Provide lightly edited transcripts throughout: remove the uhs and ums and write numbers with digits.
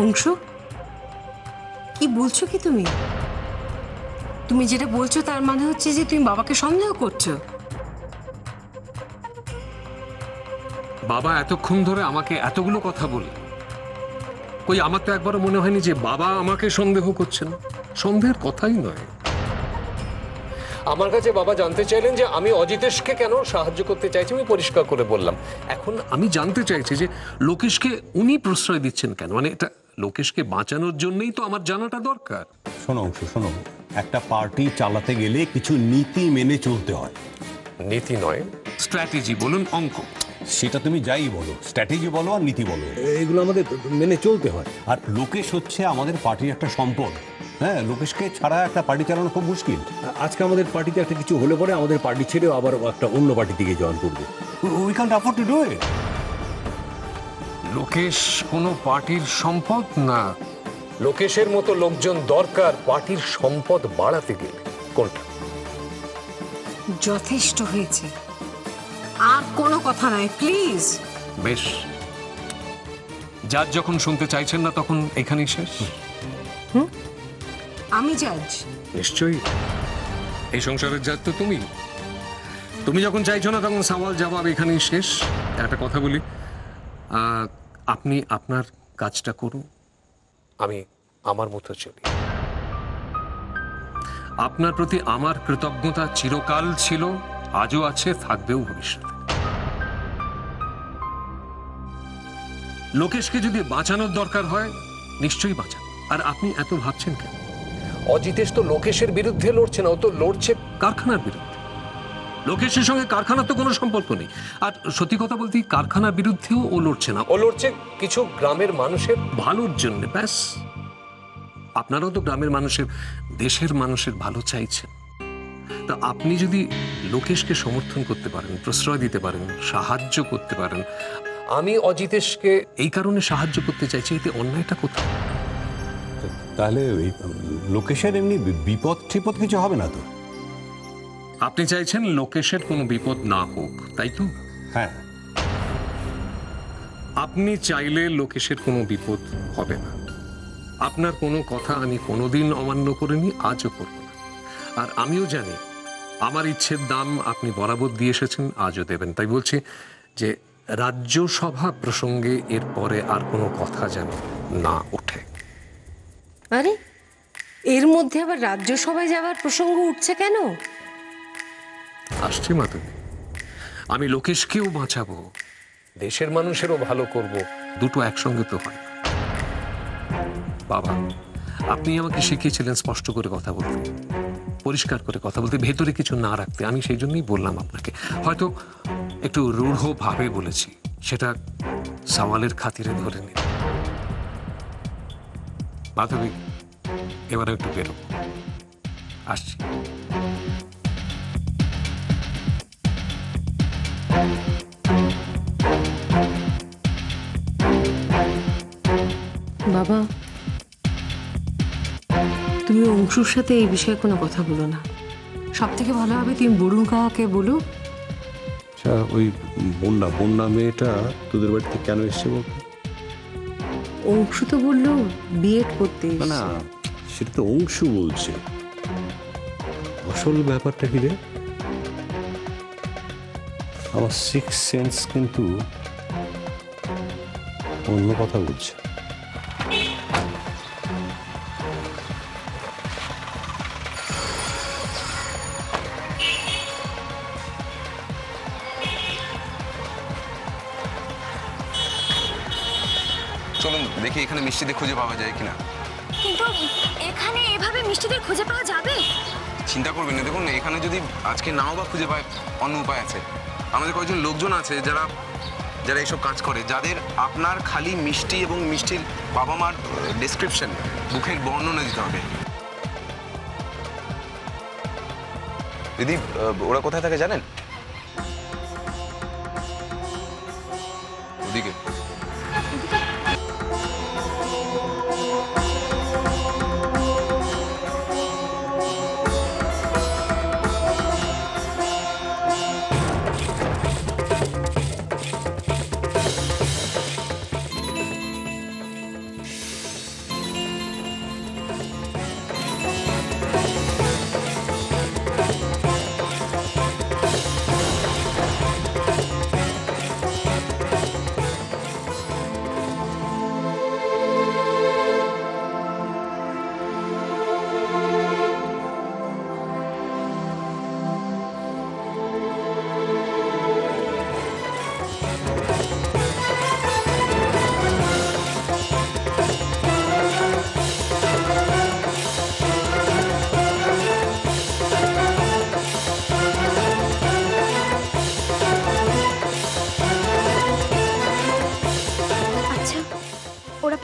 অংশু, কি বলছো কি তুমি? তুমি যেটা বলছো তার মানে হচ্ছে যে তুমি বাবাকে সন্দেহ করছো। বাবা এতক্ষণ ধরে আমাকে এতগুলো কথা বলে, কই আমার তো একবারও মনে হয়নি যে বাবা আমাকে সন্দেহ করছেন। সন্দেহের কথাই নয়। আমার কাছে বাবা জানতে চাইলেন যে আমি অজিতেশকে কেন সাহায্য করতে চাইছি। আমি পরিষ্কার করে বললাম। এখন আমি জানতে চাইছি যে লোকেশকে উনি প্রশ্রয় দিচ্ছেন কেন। মানে এটা লোকেশকে বাঁচানোর জন্যই তো আমার জানাটা দরকার। শোনো অংশ, শোনো, একটা পার্টি চালাতে গেলে কিছু নীতি মেনে চলতে হয়। নীতি নয়, স্ট্র্যাটেজি বলুন, অঙ্ক। সেটা তুমি যাই বলো, স্ট্র্যাটেজি বলো আর নীতি বলো, এগুলো আমাদের মেনে চলতে হয়। আর লোকেশ হচ্ছে আমাদের পার্টির একটা সম্পদ। হ্যাঁ, লোকেশকে ছাড়া একটা পার্টি চালানো খুব মুশকিল। আজকে আমাদের পার্টিতে একটা কিছু হলে পরে আমাদের পার্টি ছেড়েও আবার একটা অন্য পার্টি থেকে জয়েন করবে। We can't afford to do it. Lokesh কোনো পার্টির সম্পদ না। লোকেশের মতো লোকজন দরকার পার্টির সম্পদ বাড়াতে গেলে। কোনটা? যথেষ্ট হয়েছে, আর কোনো কথা নাই, প্লিজ। বেশ, জাজ যখন শুনতে চাইছেন না তখন এখানেই শেষ। আমি জাজ? নিশ্চয়ই, এই সংসারের জাজ তো তুমি। তুমি যখন চাইছো না তখন সওয়াল জবাব এখানেই শেষ। একটা কথা বলি, আপনি আপনার কাজটা করুন, আমি আমার মতো চলি। আপনার প্রতি আমার কৃতজ্ঞতা চিরকাল ছিল, আজও আছে, থাকবেও ভবিষ্যতে। লোকেশকে যদি বাঁচানোর দরকার হয় নিশ্চয়ই বাঁচান। আর আপনি এত ভাবছেন কেন? অজিতেশ তো লোকেশের বিরুদ্ধে লড়ছে না, ও তো লড়ছে কারখানার বিরুদ্ধে। লোকেশের সঙ্গে কারখানার তো কোনো সম্পর্ক নেই। আর সত্যি কথা বলতে কারখানার বিরুদ্ধেও ও লড়ছে না, ও লড়ছে কিছু গ্রামের মানুষের ভালোর জন্য, ব্যাস। আপনারাও তো গ্রামের মানুষের, দেশের মানুষের ভালো চাইছেন। তা আপনি যদি লোকেশকে সমর্থন করতে পারেন, প্রশ্রয় দিতে পারেন, সাহায্য করতে পারেন। আমি অজিতেশকে এই কারণে সাহায্য করতে চাইছি, এতে অন্যায়টা কোথায়? তাহলে লোকেশের এমনি বিপদ টিপদ কিছু হবে না তো? আপনি চাইছেন লোকেশের কোনো বিপদ না হোক, তাই তো? হ্যাঁ। আপনি চাইলে লোকেশের কোনো বিপদ হবে না। আপনার কোনো কথা আমি কোনোদিন অমান্য করিনি, আজও করব না। আর আমিও জানি আমার ইচ্ছের দাম আপনি বরাবর দিয়ে এসেছেন, আজও দেবেন। তাই বলছি যে রাজ্যসভা প্রসঙ্গে এরপরে আর কোনো কথা যেন না ওঠে। আরে, এর মধ্যে আবার রাজ্যসভায় যাওয়ার প্রসঙ্গ উঠছে কেন? আসছে মাধবী, আমি লোকেশকেও বাঁচাবো, দেশের মানুষেরও ভালো করব, দুটো একসঙ্গে তো হয় না। বাবা, আপনি আমাকে শিখিয়েছিলেন স্পষ্ট করে কথা বলতে, পরিষ্কার করে কথা বলতে, ভেতরে কিছু না রাখতে। আমি সেই জন্যই বললাম আপনাকে। হয়তো একটু রূঢ় ভাবে বলেছি, সেটা সওয়ালের খাতিরে ধরে নিন। মাধবী, এবারে একটু বেরো, আসছি। বাবা, তুমি অংশুর সাথে এই বিষয়ে কোনো কথা বলো না। সব থেকে ভালো হবে তুমি বরুণ কাকাকে বলো। আচ্ছা, ওই বন্যা মেয়েটা তোদের বাড়িতে কেন এসছে বলতো? অংশু তো বললো বিএড করতে। না, সেটা তো অংশু বলছে। আসল ব্যাপারটা কি রে? আমার সিক্স সেন্স কিন্তু অন্য কথা বলছে। চলুন দেখি এখানে মিষ্টিদের খুঁজে পাওয়া যায় কিনা। কিন্তু এখানে এভাবে মিষ্টিদের খুঁজে পাওয়া যাবে? চিন্তা করবেন না, দেখুন এখানে যদি আজকে নাও বা খুঁজে পায়, অন্য উপায় আছে। আমাদের কয়েকজন লোকজন আছে যারা যারা এইসব কাজ করে, যাদের আপনার খালি মিষ্টি এবং মিষ্টির বাবা মার ডেসক্রিপশন, মুখের বর্ণনা দিতে হবে। দিদি, ওরা কোথায় থাকে জানেন? ওদিকে।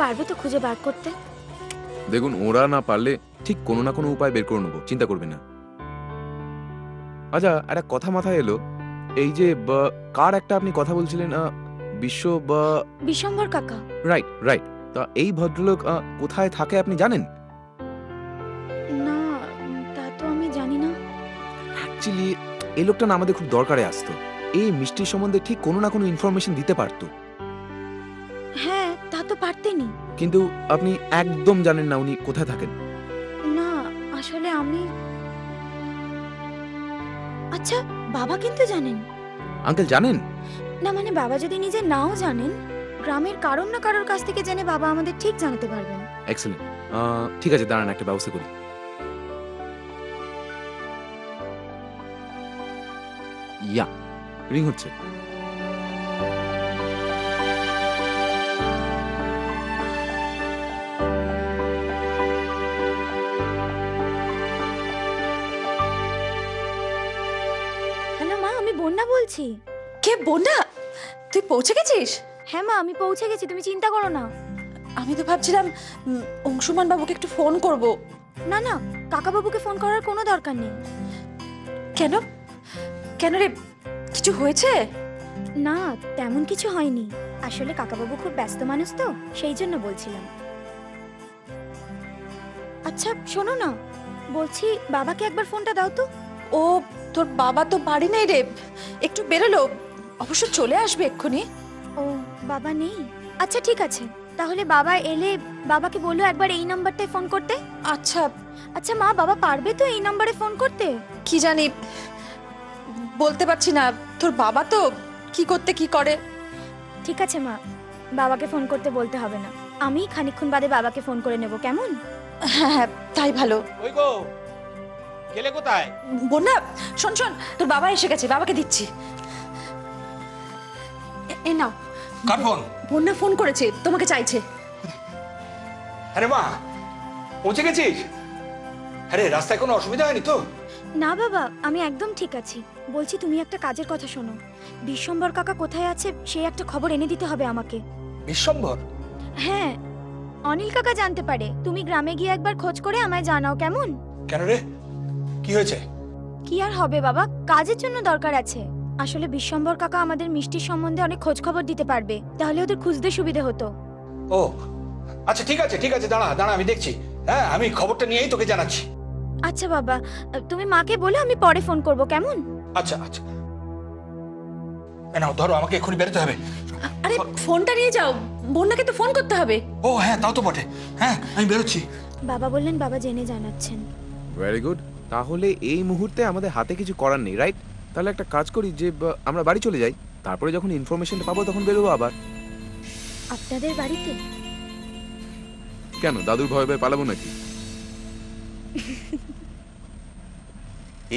পারবে তো খুঁজে বার করতে? দেখুন, ওরা না পারলে ঠিক কোনো না কোনো উপায় বের করে নেবো, চিন্তা করবেন না। আচ্ছা, একটা কথা মাথায় এলো, এই যে কার একটা আপনি কথা বলছিলেন, বিশ্বম্বর কাকা। Right right. তা এই ভদ্রলোক কোথায় থাকে আপনি জানেন? না, তা তো আমি জানি না। অ্যাকচুয়ালি এই লোকটা না আমাদের খুব দরকারে আসতো। এই মিষ্টির সম্বন্ধে ঠিক কোনো না কোনো ইনফরমেশন দিতে পারতো। হ্যাঁ, তা তো পারতেনি। কিন্তু আপনি একদম জানেন না উনি কোথায় থাকেন? না, আসলে আমি... আচ্ছা, বাবা কিন্তু জানেন। আঙ্কেল জানেন? না মানে বাবা যদি নিজে নাও জানেন, গ্রামের কারোর না কারোর কাছ থেকে জেনে বাবা আমাদের ঠিক জানাতে পারবেন। এক্সেলেন্ট। ঠিক আছে, দাঁড়ান, একটা ব্যবস্থা করি। ইয়া, রিং হচ্ছে। হ্যালো মা, আমি বন্যা বলছি। কে? বন্যা? তুই পৌঁছে গেছিস? হ্যাঁ মা, আমি পৌঁছে গেছি, তুমি চিন্তা করো না। আমি তো ভাবছিলাম অংশুমান বাবুকে একটু ফোন করব। না না, কাকাবাবুকে ফোন করার কোনো দরকার নেই। কেন? কেন রে, কিছু হয়েছে? না, তেমন কিছু হয়নি। আসলে কাকাবাবু খুব ব্যস্ত মানুষ তো, সেই জন্য বলছিলাম। আচ্ছা শোনো না, বলছি বাবাকে একবার ফোনটা দাও তো। ও, তোর বাবা তো বাড়ি নেই রে, একটু বেরোলো, অবশ্য চলে আসবে এক্ষুনি। ও, বাবা নেই? আচ্ছা ঠিক আছে, তাহলে বাবা এলে বাবাকে বলো একবার এই নাম্বারটায় ফোন করতে। আচ্ছা। আচ্ছা মা, বাবা পারবে তো এই নাম্বারে ফোন করতে? কি জানি, বলতে পারছি না, তোর বাবা তো কি করতে কি করে। ঠিক আছে মা, বাবাকে ফোন করতে বলতে হবে না, আমি খানিকক্ষণ বাদে বাবাকে ফোন করে নেব, কেমন? হ্যাঁ হ্যাঁ, তাই ভালো। ওই গো, গেলে কোথায়? বন্যা, শোন শোন, তোর বাবা এসে গেছে, বাবাকে দিচ্ছি। এ নাও। কার ফোন? বন্যা ফোন করেছে, তোমাকে চাইছে। আরে মা, পৌঁছে গেছিস? আরে রাস্তায় কোনো অসুবিধা হয়নি তো? না বাবা, আমি একদম ঠিক আছি। বলছি তুমি একটা কাজের কথা শোনো, বিশ্বম্বর কাকা কোথায় আছে সেই একটা খবর এনে দিতে হবে আমাকে। বিশ্বম্বর? হ্যাঁ, অনিল কাকা জানতে পারে, তুমি গ্রামে গিয়ে একবার খোঁজ করে আমায় জানাও, কেমন? কেন রে, কি হয়েছে? কি আর হবে বাবা, কাজের জন্য দরকার আছে। আসলে বিশ্বম্বর কাকা আমাদের মিষ্টির সম্বন্ধে অনেক খোঁজ খবর দিতে পারবে, তাহলে ওদের খুঁজতে সুবিধে হতো। ও আচ্ছা, ঠিক আছে ঠিক আছে, দাঁড়া দাঁড়া, আমি দেখছি। হ্যাঁ, আমি খবরটা নিয়েই তোকে জানাচ্ছি। আচ্ছা বাবা, তুমি মাকে বলে আমি পরে ফোন করব, কেমন? আচ্ছা আচ্ছা, নাও ধরো, আমাকে এক্ষুনি বেরোতে হবে। আরে ফোনটা নিয়ে যাও, বন্যাকে তো ফোন করতে হবে। ও হ্যাঁ, তাও তো বটে। হ্যাঁ, আমি বেরোচ্ছি। বাবা বললেন বাবা জেনে জানাচ্ছেন। Very good. তাহলে এই মুহূর্তে আমাদের হাতে কিছু করার নেই, রাইট? তাহলে একটা কাজ করি যে আমরা বাড়ি চলে যাই, তারপরে যখন ইনফরমেশনটা পাবো তখন বেরোবো আবার। আপনাদের বাড়িতে? কেন, দাদুর ভয়ে ভয়ে পালাবো নাকি?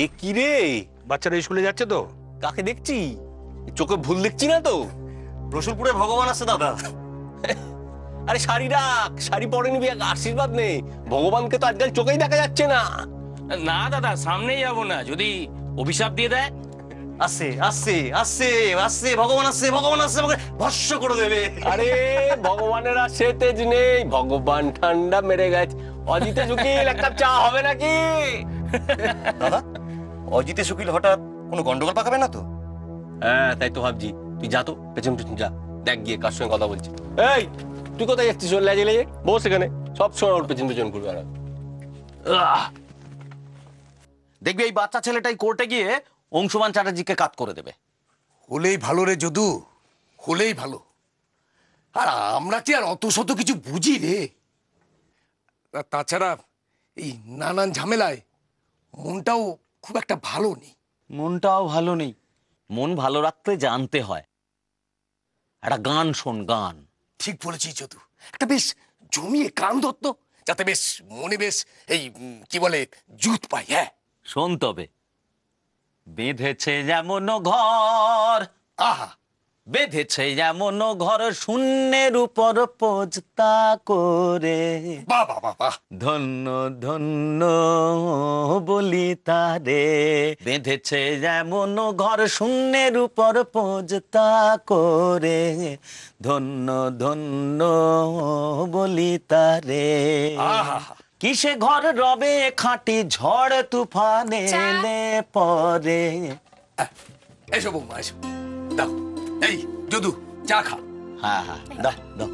এ কি রে, বাচ্চারা স্কুলে যাচ্ছে তো? কাকে দেখছি? চোখে ভুল দেখছি না তো? রসুলপুরে ভগবান আছে দাদা। আরে শাড়ি রাখ, শাড়ি পরে নিবি, আশীর্বাদ নেই। ভগবানকে তো আজকাল চোখেই দেখা যাচ্ছে না। না দাদা, সামনেই যাবো না, যদি অভিশাপ দিয়ে দেয়। আসছে আসছে আসছে আসছে, ভগবান আসছে, ভগবান আসছে, আমাকে ভস্য করে দেবে। আরে ভগবানের আর সে তেজ নেই, ভগবান ঠান্ডা মেরে গেছে। অজিতে শুকিল, এক কাপ চা হবে নাকি? দাদা, অজিতে শুকিল হঠাৎ কোনো গন্ডগোল পাকাবে না তো? হ্যাঁ, তাই তো ভাবছি। তুই যা তো, পেছন পেছন যা, দেখ গিয়ে কার সঙ্গে কথা বলছি। এই, তুই কোথায় যাচ্ছিস? ওর লেজে লেজে বস এখানে, সব সময় ওর পেছন পেছন করবে। আর দেখবি এই বাচ্চা ছেলেটাই কোর্টে গিয়ে অংশুমান চ্যাটার্জিকে কাট করে দেবে। হলেই ভালো রে যদু, হলেই ভালো। আর আমরা কি আর অত শত কিছু বুঝি রে? আর তাছাড়া এই নানান ঝামেলায় মনটাও খুব একটা ভালো নেই। মনটাও ভালো নেই। মন ভালো রাখতে জানতে হয়। একটা গান শোন, গান। ঠিক বলেছিস যদু, একটা বেশ জমিয়ে গান ধরত, যাতে বেশ মনে বেশ এই কি বলে জুত পাই। হ্যাঁ শোন তবে। বেঁধেছে যেমন ঘর, আহা, বেঁধেছে যেমন ঘর শূন্যের উপর পোজতা করে। বাহ বাহ বাহ বাহ। ধন্য ধন্য বলি তারে, বেঁধেছে যেমন ঘর শূন্যের উপর পোজতা করে। ধন্য ধন্য বলি তারে। আহা। কিসে ঘর রবে খাঁটি ঝড় তুফানে এলে পরে। এসো বৌমা এসো, দাও। এই যদু চা খা। হ্যাঁ হ্যাঁ, দাও দাও।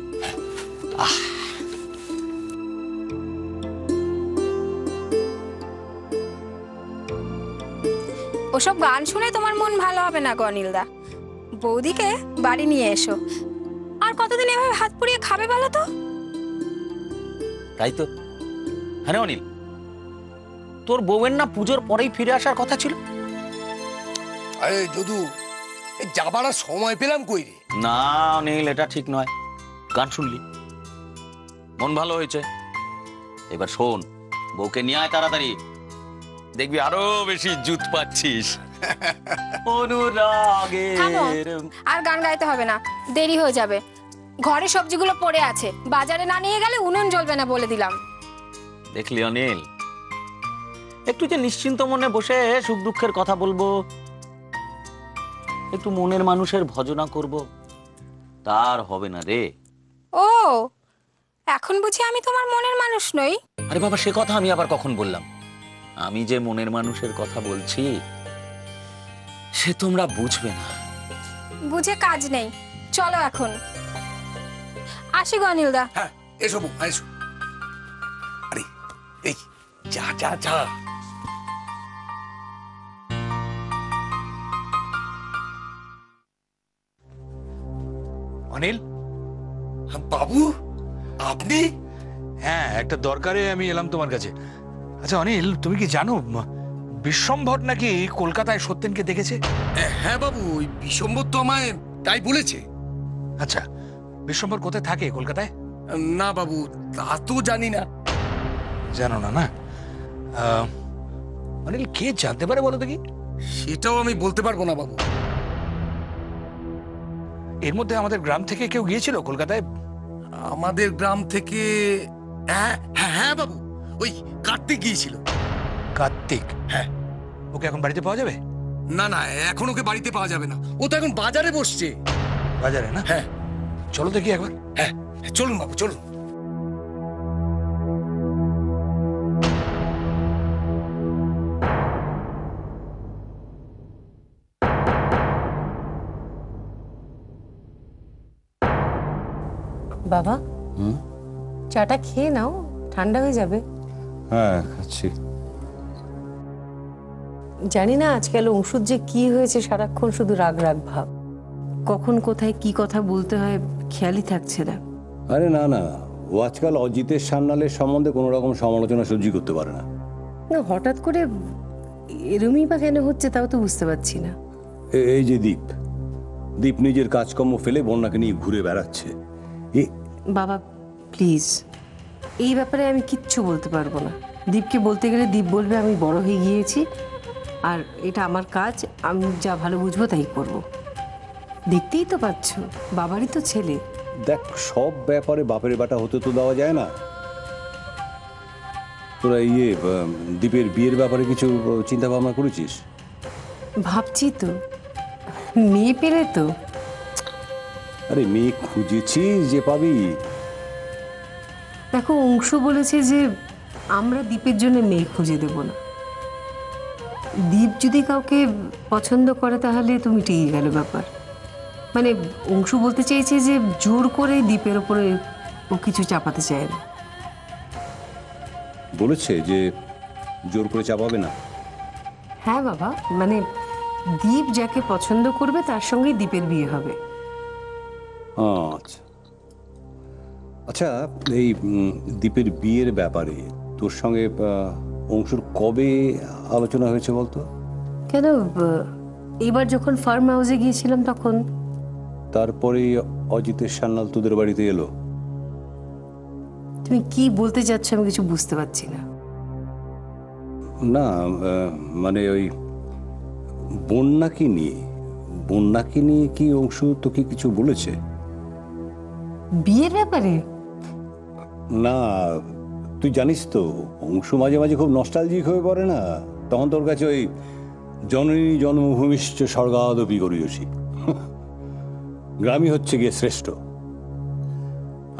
ওসব গান শুনে তোমার মন ভালো হবে না গনিলদা। বৌদিকে বাড়ি নিয়ে এসো। আর কতদিন এভাবে হাত পুড়িয়ে খাবে বলো তো? তাই তো। হ্যাঁ অনিল, তোর বউয়ের না পুজোর পরেই ফিরে আসার কথা ছিল? আরে যদু, এই যাবার আর সময় পেলাম কই রে। না অনিল, এটা ঠিক নয়। গান শুনলি, মন ভালো হয়েছে। এবার শোন, বউকে নিয়ে আয় তাড়াতাড়ি, দেখবি আরো বেশি জুত পাচ্ছিস। অনুরাগের। আর গান গাইতে হবে না, দেরি হয়ে যাবে। ঘরে সবজিগুলো পড়ে আছে, বাজারে না নিয়ে গেলে উনুন জ্বলবে না বলে দিলাম। দেখলি অনিল, একটু যে নিশ্চিন্ত মনে বসে সুখ দুঃখের কথা বলবো, একটু মনের মানুষের ভজনা করব, তার হবে না রে। ও, এখন বুঝি আমি তোমার মনের মানুষ নই? আরে বাবা, সে কথা আমি আবার কখন বললাম? আমি যে মনের মানুষের কথা বলছি সে তোমরা বুঝবে না। বুঝে কাজ নেই, চলো এখন। আসি গো অনিলদা। হ্যাঁ এসো বৌমা এসো। আরে এই যা যা যা। অনিল, বাবু আপনি? হ্যাঁ, একটা দরকারে আমি এলাম তোমার কাছে। আচ্ছা অনিল, তুমি কি জানো বিশ্বম্ভর নাকি কলকাতায় সত্যেনকে দেখেছে? হ্যাঁ বাবু, ওই বিশ্বম্বর তো আমায় তাই বলেছে। আচ্ছা, বিশ্বম্ভর কোথায় থাকে কলকাতায়? না বাবু, তা তো জানি না। জানো না? না অনিল, কে জানতে পারে বলো দেখি? সেটাও আমি বলতে পারবো না বাবু। এর মধ্যে আমাদের গ্রাম থেকে কেউ গিয়েছিল কলকাতায়? আমাদের গ্রাম থেকে? হ্যাঁ হ্যাঁ হ্যাঁ বাবু, ওই কার্তিক গিয়েছিল। কার্তিক? হ্যাঁ। ওকে এখন বাড়িতে পাওয়া যাবে? না না, এখন ওকে বাড়িতে পাওয়া যাবে না, ও তো এখন বাজারে বসছে। বাজারে না? হ্যাঁ। চলো দেখি একবার। হ্যাঁ চলুন বাবু চলুন। বাবা, চাটা খেয়ে নাও, ঠান্ডা হয়ে যাবে। হ্যাঁ খাচ্ছি। জানি না আজকাল অংশুর যে কি হয়েছে, সারাক্ষণ শুধু রাগ রাগ ভাব। কখন কোথায় কি কথা বলতে হয় খেয়ালই থাকছে না। আরে না না, ও আজকাল অজিতের সান্যালের সম্বন্ধে কোনো রকম সমালোচনা সহ্য করতে পারে না। না, হঠাৎ করে এরমই বা কেন হচ্ছে তাও তো বুঝতে পারছি না। এই যে দীপ, দীপ নিজের কাজকর্ম ফেলে বন্যাকে নিয়ে ঘুরে বেড়াচ্ছে। বাবা প্লিজ, এই ব্যাপারে আমি কিচ্ছু বলতে পারবো না। দীপকে বলতে গেলে দীপ বলবে আমি বড় হয়ে গিয়েছি, আর এটা আমার কাজ, আমি যা ভালো বুঝবো তাই করব। দেখতেই তো পাচ্ছ, বাবারই তো ছেলে। দেখ, সব ব্যাপারে বাপের বেটা হতে তো দেওয়া যায় না। তোরা দীপের বিয়ের ব্যাপারে কিছু চিন্তা ভাবনা করেছিস? ভাবছি তো, মেয়ে পেলে তো। আরে মেয়ে খুঁজেছিস যে পাবি? দেখো, অংশু বলেছে যে আমরা দীপের জন্য মেয়ে খুঁজে দেব না। দীপ যদি কাউকে পছন্দ করে তাহলে তো মিটিয়ে গেল ব্যাপার। মানে অংশু বলতে চাইছে যে জোর করে দীপের ওপরে ও কিছু চাপাতে চায় না। বলেছে যে জোর করে চাপাবে না? হ্যাঁ বাবা, মানে দীপ যাকে পছন্দ করবে তার সঙ্গেই দীপের বিয়ে হবে। আচ্ছা আচ্ছা, এই দীপের বিয়ের ব্যাপারে তোর সঙ্গে অংশুর কবে আলোচনা হয়েছে বলতো? কেন, এইবার যখন ফার্ম হাউসে গিয়েছিলাম তখন। তারপরেই অজিতের সান্যাল তোদের বাড়িতে এলো? তুমি কি বলতে চাচ্ছ আমি কিছু বুঝতে পারছি না। না মানে ওই বন্যাকে নিয়ে বন্যাকে নিয়ে কি অংশু তোকে কিছু বলেছে? বিয়ের ব্যাপারে? না, তুই জানিস তো অংশু মাঝে মাঝে খুব নস্টালজিক হয়ে পড়ে না, তখন তোর কাছে ওই জননী জন্মভূমিশ্চ স্বর্গাদপি করিয়সী, গ্রামই হচ্ছে গিয়ে শ্রেষ্ঠ।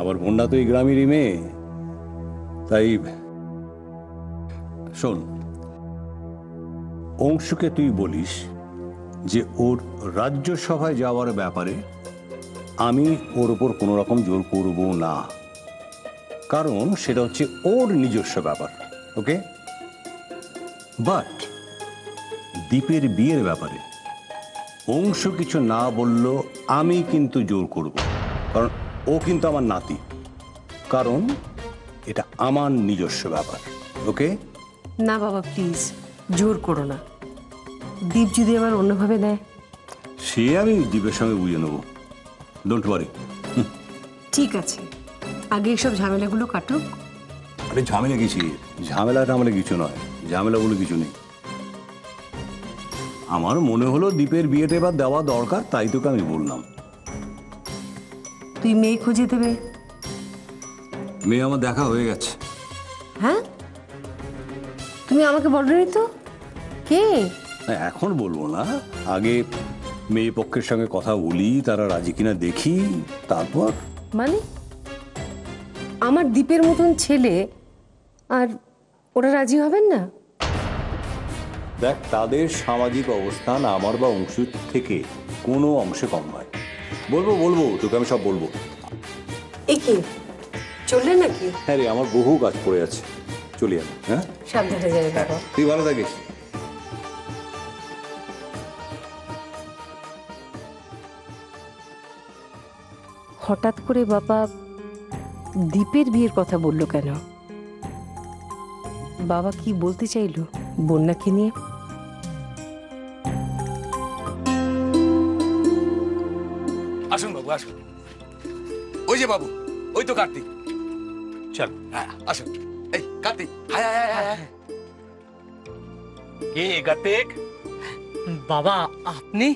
আবার বন্যা তো এই গ্রামেরই মেয়ে। তাই শোন, অংশুকে তুই বলিস যে ওর রাজ্যসভায় যাওয়ার ব্যাপারে আমি ওর উপর কোনো রকম জোর করব না, কারণ সেটা হচ্ছে ওর নিজস্ব ব্যাপার। ওকে? বাট দীপের বিয়ের ব্যাপারে অংশু কিছু না বলল আমি কিন্তু জোর করব, কারণ ও কিন্তু আমার নাতি, কারণ এটা আমার নিজস্ব ব্যাপার। ওকে? না বাবা, প্লিজ জোর করো না। দীপ যদি আবার অন্যভাবে নেয়? সে আমি দীপের সঙ্গে বুঝে নেব, ডোন্ট ওয়ারি। ঠিক আছে, আগে এসব ঝামেলাগুলো কাটুক। আরে ঝামেলা কিছু, ঝামেলা টামেলা কিছু নয়, ঝামেলা বলে কিছু নেই। আমার মনে হলো দীপের বিয়েটা এবার দেওয়া দরকার, তাই তোকে আমি বললাম। তুই মেয়ে খুঁজে দেবে? মেয়ে আমার দেখা হয়ে গেছে। হ্যাঁ? তুমি আমাকে বলনি তো? কে? এখন বলবো না, আগে মেয়ে পক্ষের সঙ্গে কথা বলি, তারা রাজি কিনা দেখি, তারপর। মানে আমার দীপের মতন ছেলে আর ওরা রাজি হবেন না? দেখ, তাদের সামাজিক অবস্থান আমার বা অংশুর থেকে কোনো অংশে কম নয়। বলবো বলবো তোকে আমি সব বলবো। এ কি চললে নাকি? হ্যাঁ রে, আমার বহু কাজ পড়ে আছে, চলি আমি। হ্যাঁ, সাবধানে যাবে বাবা। তুই ভালো থাকিস। হঠাৎ করে বাবা দীপের বিয়ের কথা বললো কেন? বাবা কি বলতে চাইলো বন্যাকে নিয়ে? আসুন বাবু, আসুন। ওই যে বাবু, ওই তো কার্তিক। চল। হ্যাঁ, আসুন। এই কার্তিক, হায় হায় হায় হায়। কে কার্তিক? বাবা, আপনি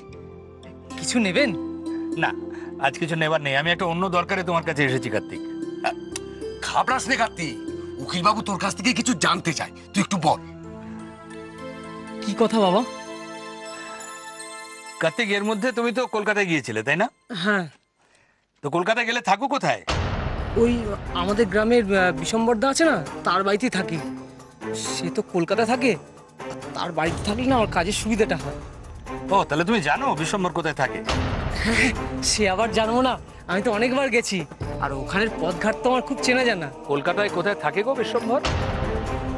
কিছু নেবেন? না, আজ কিছু নেবার নেই, আমি একটা অন্য দরকারে তোমার কাছে এসেছি কার্তিক। ঘাবড়াস নে কার্তিক, উকিল বাবু তোর কাছ থেকে কিছু জানতে চাই, তুই একটু বল। কি কথা বাবা? কার্তিক, এর মধ্যে তুমি তো কলকাতায় গিয়েছিলে, তাই না? হ্যাঁ। তো কলকাতায় গেলে থাকো কোথায়? ওই আমাদের গ্রামের বিশম্বরদা আছে না, তার বাড়িতেই থাকি। সে তো কলকাতা থাকে, তার বাড়িতে থাকলে না আমার কাজের সুবিধাটা হয়। ও, তাহলে তুমি জানো বিশ্বম্বর কোথায় থাকে? সে আবার জানবো না, আমি তো অনেকবার গেছি, আর ওখানের পথঘাট তো আমার খুব চেনা জানা। কলকাতায় কোথায় থাকে গো বিশ্বম্বর?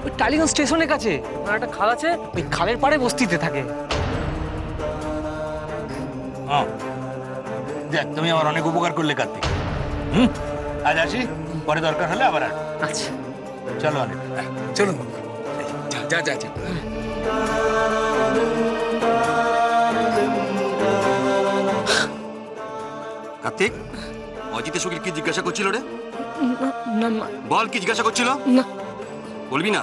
ওই টালিগঞ্জ স্টেশনের কাছে আমার একটা খাল আছে, ওই খালের পাড়ে বস্তিতে থাকে। দেখ, তুমি আমার অনেক উপকার করলে কার্তিক। আজ আসি, পরে দরকার হলে আবার আসবো। আচ্ছা চলো অনেক। চলুন বাবু, যা যা যা। কার্তিক, অজিতেশ উকিল কি জিজ্ঞাসা করছিল রে? না, বল, কি জিজ্ঞাসা করছিল? না বলবি না?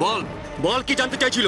বল বল, কি জানতে চাইছিল?